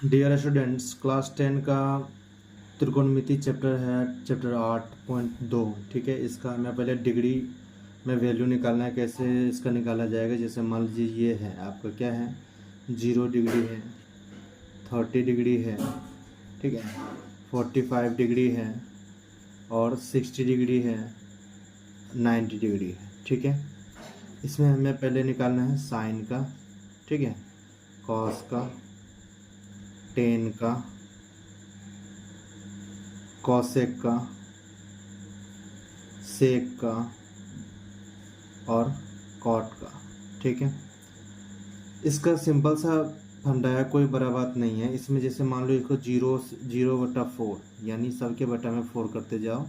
Dear students, class 10 का त्रिकोणमिति chapter है, chapter 8.2। ठीक है, इसका मैं पहले डिग्री में वैल्यू निकालना है, कैसे इसका निकाला जाएगा। जैसे मान लीजिए ये है आपका, क्या है, 0 डिग्री है, 30 डिग्री है, ठीक है, 45 डिग्री है और 60 डिग्री है, 90 डिग्री है। ठीक है, इसमें हमें पहले निकालना है साइन का, ठीक है, कॉस का, टेन का, कॉसेक का, सेक का और कॉट का। ठीक है, इसका सिंपल सा फंडा है, कोई बड़ा बात नहीं है इसमें। जैसे मान लो इसको 0/4 यानी सबके बटा में 4 करते जाओ।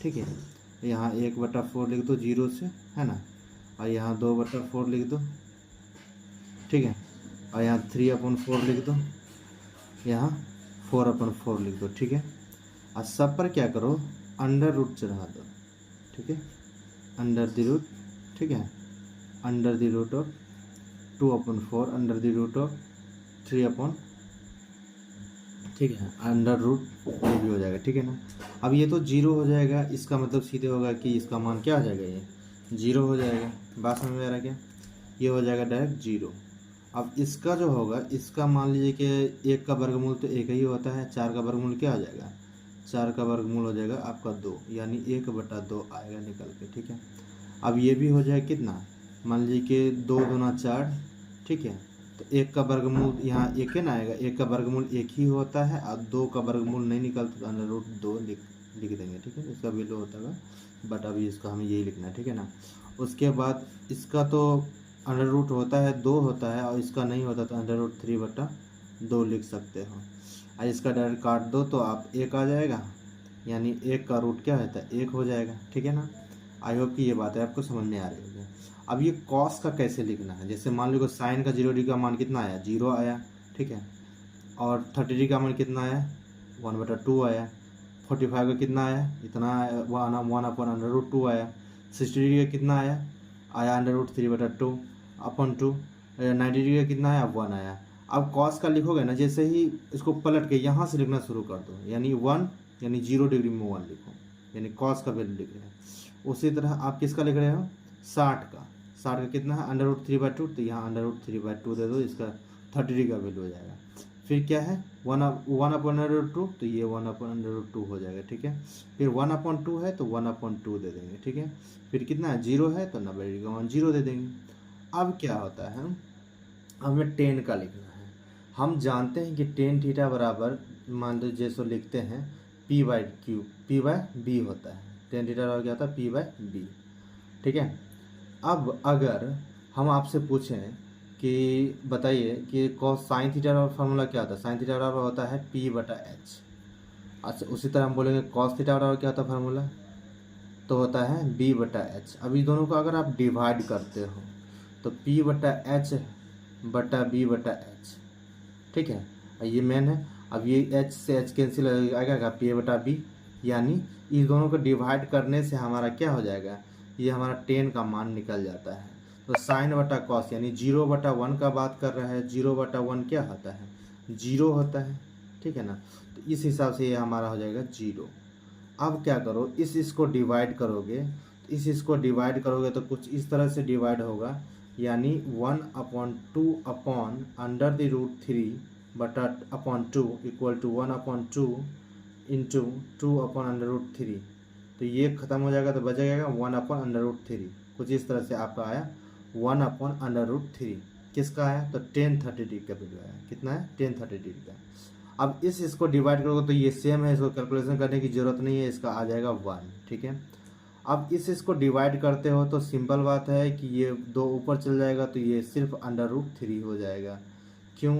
ठीक है, यहाँ 1/4 लिख दो 0 से, है ना, और यहाँ 2/4 लिख दो। ठीक है, और यहाँ 3/4 लिख दो, यहाँ 4/4 लिख दो। ठीक है, और सब पर क्या करो, अंडर रूट चढ़ा दो। ठीक है, अंडर द रूट, ठीक है, under the root of 2/4, under the root of 3/, ठीक है, अंडर रूट ये भी हो जाएगा। ठीक है ना, अब ये तो 0 हो जाएगा, इसका मतलब सीधे होगा कि इसका मान क्या हो जाएगा, ये 0 हो जाएगा। बात समझ में आ रहा है क्या, ये हो जाएगा डायरेक्ट 0। अब इसका जो होगा, इसका मान लीजिए कि 1 का वर्गमूल तो 1 ही होता है, 4 का वर्गमूल क्या हो जाएगा, 4 का वर्गमूल हो जाएगा आपका 2, यानी 1/2 आएगा निकल के। ठीक है, अब ये भी हो जाएगा कितना, मान लीजिए कि 2 दूना 4, ठीक है, तो 1 का वर्गमूल यहाँ 1 है ना आएगा, 1 का वर्गमूल 1 ही होता है, और 2 का वर्गमूल नहीं निकलता तो अंडर रूट 2 लिख देंगे। ठीक है, इसका वैल्यू होता है, बट अभी इसका हमें यही लिखना है। ठीक है ना, उसके बाद इसका तो अंडर रूट होता है 2 होता है, और इसका नहीं होता तो अंडर रूट 3/2 लिख सकते हो। और इसका डायरेक्ट काट दो तो आप 1 आ जाएगा, यानी 1 का रूट क्या होता है, 1 हो जाएगा। ठीक है ना, आई होप कि ये बात है आपको समझ में आ रही होगी। अब ये कॉस का कैसे लिखना है, जैसे मान लो साइन का 0 डिग्री का मान कितना आया, 0 आया। ठीक है, और 30 डिग्री का मान कितना आया, 1/2 आया। 45 का कितना आया, इतना आया, 1/√2 आया। 60 डिग्री का कितना आया, आया √3/2/2। 90 डिग्री का कितना आया, 1 आया। अब कॉस का लिखोगे ना, जैसे ही इसको पलट के यहाँ से लिखना शुरू कर दो, यानी 1, यानी 0 डिग्री में 1 लिखो, यानी कॉस का वैल्यू लिख रहे हैं। उसी तरह आप किसका लिख रहे हो, 60 का कितना है, √3/2, तो यहाँ √3/2 दे दो, इसका 30 डिग्री का वैल्यू हो जाएगा। फिर क्या है, 1/√2, तो ये 1/√2 हो जाएगा। ठीक है, फिर 1/2 है तो 1/2 दे देंगे। ठीक है, फिर कितना है, 0 है तो 90 डिग्री का मान 0 दे देंगे। अब क्या होता है, हमें टेन का लिखना है। हम जानते हैं कि टेन थीटा बराबर, मान लो जैसे लिखते हैं P/Q, P/B होता है। टेन थीटा बराबर क्या होता है, P/B। ठीक है, अब अगर हम आपसे पूछें कि बताइए कि कॉस साइन थीटा का फार्मूला क्या होता है, साइन थीटा बराबर होता है P/H। अच्छा, उसी तरह हम बोलेंगे कॉस थीटा बराबर क्या होता है फार्मूला, तो होता है B/H। अभी दोनों को अगर आप डिवाइड करते हो तो P/H/B/H। ठीक है, ये मेन है। अब ये H से H कैंसिल हो आएगा, P/B, यानी इस दोनों को डिवाइड करने से हमारा क्या हो जाएगा, ये हमारा 10 का मान निकल जाता है। तो साइन बटा कॉस, यानी 0/1 का बात कर रहा है, 0/1 क्या होता है, 0 होता है। ठीक है ना, तो इस हिसाब से ये हमारा हो जाएगा 0। अब क्या करो, इसको डिवाइड करोगे, तो इसको डिवाइड करोगे तो कुछ इस तरह से डिवाइड होगा, यानी 1/2 upon under the root 3/2 equal to 1/2 into 2/√3। तो ये खत्म हो जाएगा तो बचेगा 1/√3। कुछ इस तरह से आपका आया 1/√3। किसका आया, तो 1030 का वैल्यू आया। कितना है, 1030 का। अब इसको डिवाइड करोगे तो ये सेम है, इसको कैलकुलेशन करने की जरूरत नहीं है, इसका आ जाएगा 1। ठीक है, अब इसको डिवाइड करते हो तो सिंपल बात है कि ये 2 ऊपर चल जाएगा तो ये सिर्फ अंडर रूट 3 हो जाएगा। क्यों,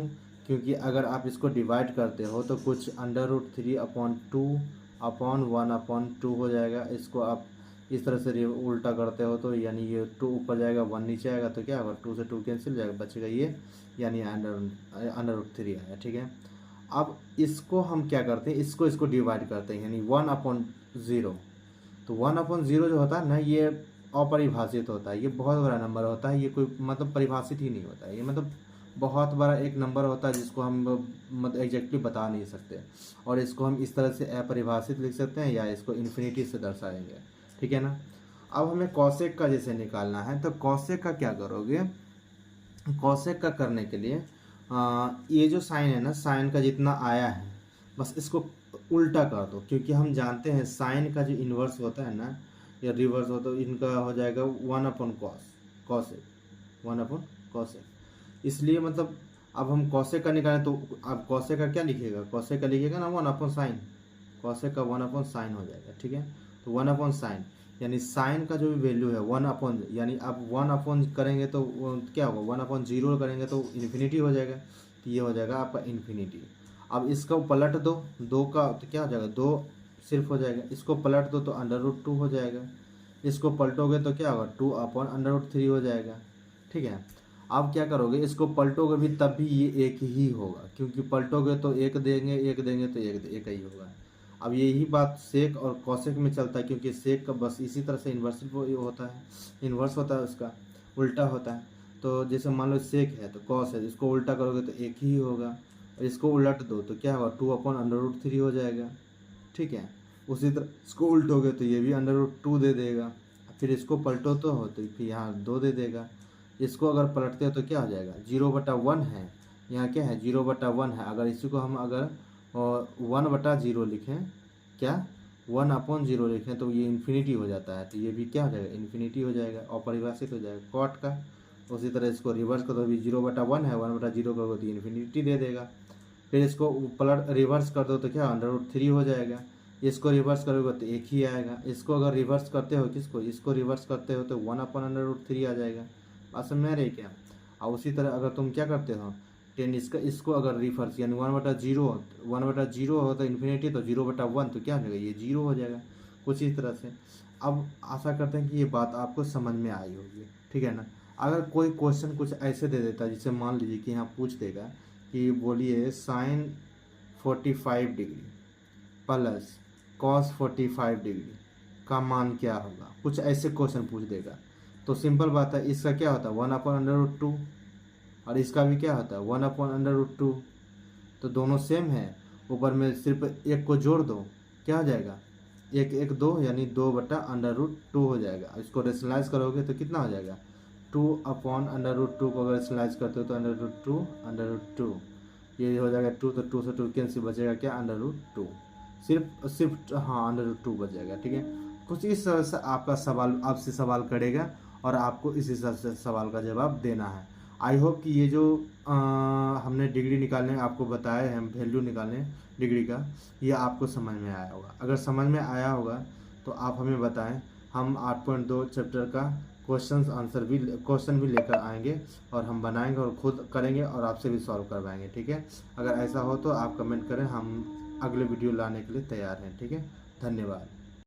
क्योंकि अगर आप इसको डिवाइड करते हो तो कुछ अंडर रूट 3/2/1/2 हो जाएगा। इसको आप इस तरह से उल्टा करते हो तो यानी ये 2 ऊपर जाएगा, 1 नीचे आएगा, तो क्या होगा, 2 से 2 कैंसिल जाएगा, बचेगा ये, यानी अंडर रूट 3 आया। ठीक है, अब इसको हम क्या करते हैं, इसको डिवाइड करते हैं, यानी 1/0। तो 1/0 जो होता है ना, ये अपरिभाषित होता है, ये बहुत बड़ा नंबर होता है, ये कोई मतलब परिभाषित ही नहीं होता है, ये मतलब बहुत बड़ा एक नंबर होता है जिसको हम मतलब एग्जैक्टली बता नहीं सकते, और इसको हम इस तरह से अपरिभाषित लिख सकते हैं या इसको इन्फिनिटी से दर्शाएंगे, ठीक है ना। अब हमें कॉसेक का जैसे निकालना है, तो कॉसेक का क्या करोगे, कॉसेक का करने के लिए ये जो साइन है ना, साइन का जितना आया है बस इसको उल्टा कर दो, क्योंकि हम जानते हैं साइन का जो इन्वर्स होता है ना या रिवर्स होता है, इनका हो जाएगा 1/cos, कॉसेक 1/cosec। इसलिए मतलब अब हम कॉसेक का निकालें तो अब कॉसेक का क्या लिखिएगा, कॉसेक का लिखिएगा ना 1/sin, कॉसेक का 1/sin हो जाएगा, ठीक है। तो 1/sin यानी साइन का जो भी वैल्यू है 1 यानी आप 1 करेंगे तो क्या होगा, 1/0 करेंगे तो इन्फिनिटी हो जाएगा, तो ये हो जाएगा आपका इन्फिनिटी। अब इसको पलट दो, 2 का तो क्या हो जाएगा, 2 सिर्फ हो जाएगा, इसको पलट दो तो √2 हो जाएगा, इसको पलटोगे तो क्या होगा 2/√3 हो जाएगा, ठीक है। अब क्या करोगे, इसको पलटोगे भी तब भी ये एक ही होगा, क्योंकि पलटोगे तो एक देंगे तो एक ही होगा। अब यही बात सेक और कॉसेक में चलता है, क्योंकि सेक का बस इसी तरह से इन्वर्स होता है उसका उल्टा होता है। तो जैसे मान लो सेक है तो कॉस है, इसको उल्टा करोगे तो एक ही होगा, और इसको उलट दो तो क्या होगा 2/√3 हो जाएगा, ठीक है। उसी तरह इसको उल्टोगे तो ये भी √2 दे देगा, फिर इसको पलटो तो फिर यहाँ 2 दे देगा। इसको अगर पलटते हो तो क्या हो जाएगा, 0/1 है, यहाँ क्या है 0/1 है, अगर इसी को हम अगर 1/0 लिखें, क्या 1/0 लिखें तो ये इन्फिनिटी हो जाता है, तो ये भी क्या हो जाएगा इन्फिनिटी हो जाएगा, अपरिभाषित हो जाएगा कॉट का। उसी तरह इसको रिवर्स कर दो, अभी 0/1 है, 1/0 करोगे तो इन्फिनिटी दे देगा। फिर इसको पलट रिवर्स कर दो तो क्या √3 हो जाएगा, इसको रिवर्स करोगे तो एक ही आएगा। इसको अगर रिवर्स करते हो किसको, इसको रिवर्स करते हो तो 1/√3 आ जाएगा। बात समझ में आ रही क्या। और उसी तरह अगर तुम क्या करते हो 10 इसको अगर रिवर्स यानी 1/0 हो तो इन्फिनिटी, तो 0/1 तो क्या हो जाएगा ये 0 हो जाएगा, कुछ इस तरह से। अब आशा करते हैं कि ये बात आपको समझ में आई होगी, ठीक है ना। अगर कोई क्वेश्चन कुछ ऐसे दे देता है, जिसे मान लीजिए कि यहाँ पूछ देगा कि बोलिए sin 45 degree plus cos 45 degree का मान क्या होगा, कुछ ऐसे क्वेश्चन पूछ देगा, तो सिंपल बात है, इसका क्या होता है 1/√2 और इसका भी क्या होता है 1/√2, तो दोनों सेम है, ऊपर में सिर्फ एक को जोड़ दो, क्या हो जाएगा 1 यानी 2/√2 हो जाएगा। इसको रेशनलाइज करोगे तो कितना हो जाएगा 2/√2 को अगर रेशनलाइज करते हो तो √2 ये हो जाएगा 2, तो 2 से 2 कैंसिल, बचेगा क्या √2, सिर्फ हाँ √2 बच जाएगा, ठीक है। कुछ इस तरह से आपका सवाल आपसे सवाल करेगा और आपको इस हिसाब से सवाल का जवाब देना है। आई होप कि ये जो हमने डिग्री निकालने आपको बताया है, वैल्यू निकालने डिग्री का, ये आपको समझ में आया होगा। अगर समझ में आया होगा तो आप हमें बताएं, हम 8.2 चैप्टर का क्वेश्चन भी लेकर आएंगे और हम बनाएंगे और खुद करेंगे और आपसे भी सॉल्व करवाएंगे, ठीक है। अगर ऐसा हो तो आप कमेंट करें, हम अगले वीडियो लाने के लिए तैयार हैं, ठीक है। धन्यवाद।